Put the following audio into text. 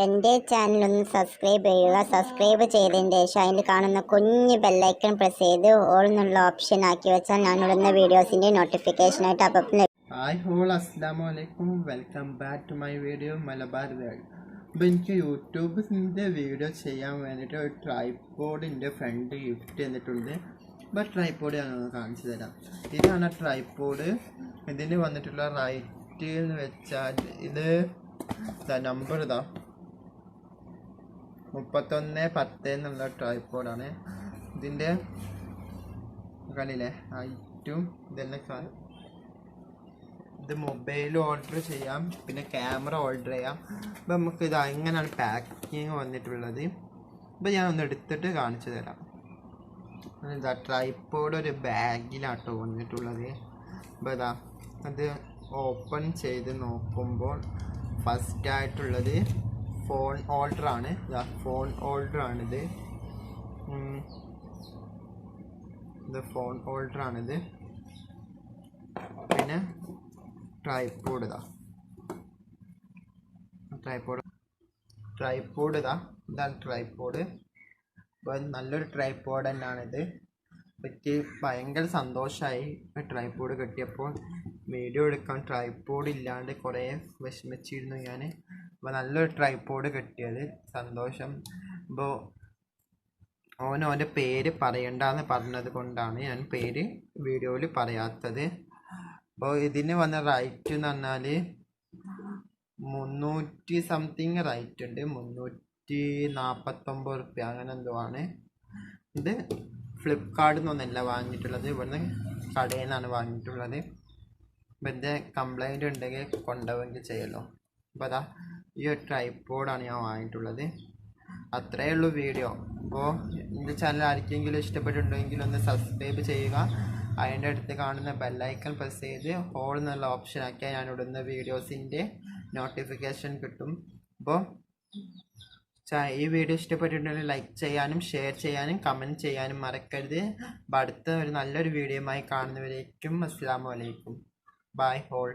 എൻ്റെ ചാനൽ ഒന്ന് സബ്സ്ക്രൈബ് ചെയ്യുക. സബ്സ്ക്രൈബ് ചെയ്തതിന് ശേഷം അതിൽ കാണുന്ന കുഞ്ഞ് ബെല്ലൈക്കൺ പ്രസ് ചെയ്ത് ഓൾ എന്നുള്ള ഓപ്ഷൻ ആക്കി വെച്ചാൽ ഞാൻ ഇടുന്ന വീഡിയോസിൻ്റെ നോട്ടിഫിക്കേഷനായിട്ട് അപ്പം. ഹായ് ഹോൾ, അസ്സലാമു അലൈക്കും. Welcome back to my video Malabar world. അപ്പോൾ എനിക്ക് യൂട്യൂബിൻ്റെ വീഡിയോ ചെയ്യാൻ വേണ്ടിയിട്ട് ഒരു ട്രൈപോഡിൻ്റെ ഫ്രണ്ട് ഗിഫ്റ്റ് ചെയ്തിട്ടുണ്ട്. അപ്പോൾ ട്രൈപോഡ് ഞാനൊന്ന് കാണിച്ചു തരാം. ഇതാണ് ട്രൈപോഡ്. ഇതിന് വന്നിട്ടുള്ള റൈറ്റ് എന്ന് വെച്ചാൽ ഇത് നമ്പർ ഇതാ 3110 എന്നുള്ള ട്രൈപോഡാണ്. ഇതിൻ്റെ കണ്ടില്ലേ ഹൈറ്റും ഇതെല്ലാം. ഇത് മൊബൈൽ ഓർഡർ ചെയ്യാം, പിന്നെ ക്യാമറ ഓർഡർ ചെയ്യാം. അപ്പം നമുക്ക് ഇത് എങ്ങനെയാണ് പാക്കിങ് വന്നിട്ടുള്ളത് അപ്പം ഞാൻ ഒന്ന് എടുത്തിട്ട് കാണിച്ചു തരാം. ഇതാ ട്രൈപോഡ് ഒരു ബാഗിലാട്ടോ വന്നിട്ടുള്ളത്. അപ്പോൾ ഇതാ അത് ഓപ്പൺ ചെയ്ത് നോക്കുമ്പോൾ ഫസ്റ്റായിട്ടുള്ളത് ഫോൺ ഹോൾഡറാണ്. ഫോൺ ഹോൾഡറാണിത്. ഇത് ഫോൺ ഹോൾഡറാണിത്. പിന്നെ ട്രൈപോഡ് ഇതാണ് ട്രൈപോഡ്. അപ്പോൾ നല്ലൊരു ട്രൈപോഡ് തന്നെയാണിത്. എനിക്ക് ഭയങ്കര സന്തോഷമായി ട്രൈപോഡ് കിട്ടിയപ്പോൾ. വീഡിയോ എടുക്കാൻ ട്രൈപോഡ് ഇല്ലാണ്ട് കുറേ വിഷമിച്ചിരുന്നു ഞാൻ. അപ്പോൾ നല്ലൊരു ട്രൈപോഡ് കിട്ടിയത് സന്തോഷം. അപ്പോൾ ഓൻ്റെ പേര് പറയണ്ടെന്ന് പറഞ്ഞത് കൊണ്ടാണ് ഞാൻ പേര് വീഡിയോയിൽ പറയാത്തത്. അപ്പോൾ ഇതിന് വന്ന റേറ്റ് എന്ന് പറഞ്ഞാൽ 300 സംതിങ് റേറ്റ് ഉണ്ട്. 349 റുപ്യ അങ്ങനെ എന്തോ ആണ്. ഇത് ഫ്ലിപ്കാർട്ടിൽ നിന്നൊന്നല്ല വാങ്ങിയിട്ടുള്ളത്, ഇവിടുന്ന് കടയിൽ നിന്നാണ് വാങ്ങിയിട്ടുള്ളത്. അപ്പോൾ ഇതിൻ്റെ കംപ്ലൈൻറ്റ് ഉണ്ടെങ്കിൽ കൊണ്ടുപോയെങ്കിൽ ചെയ്യല്ലോ. അപ്പോൾ അതാ ഈ ഒരു ട്രൈപോഡാണ് ഞാൻ വാങ്ങിയിട്ടുള്ളത്. അത്രയേ ഉള്ളൂ വീഡിയോ. അപ്പോൾ എൻ്റെ ചാനൽ ആർക്കെങ്കിലും ഇഷ്ടപ്പെട്ടിട്ടുണ്ടെങ്കിൽ ഒന്ന് സബ്സ്ക്രൈബ് ചെയ്യുക. അതിൻ്റെ അടുത്ത് കാണുന്ന ബെല്ലൈക്കൺ പ്രസ് ചെയ്ത് ഓൾ എന്നുള്ള ഓപ്ഷൻ ആക്കിയാൽ ഞാൻ ഇടുന്ന വീഡിയോസിൻ്റെ നോട്ടിഫിക്കേഷൻ കിട്ടും. അപ്പോൾ ഈ വീഡിയോ ഇഷ്ടപ്പെട്ടിട്ടുണ്ടെങ്കിൽ ലൈക്ക് ചെയ്യാനും ഷെയർ ചെയ്യാനും കമൻറ്റ് ചെയ്യാനും മറക്കരുത്. അപ്പോൾ അടുത്ത ഒരു നല്ലൊരു വീഡിയോയുമായി കാണുന്നവരേക്കും അസ്സലാമു അലൈക്കും. Bye whole.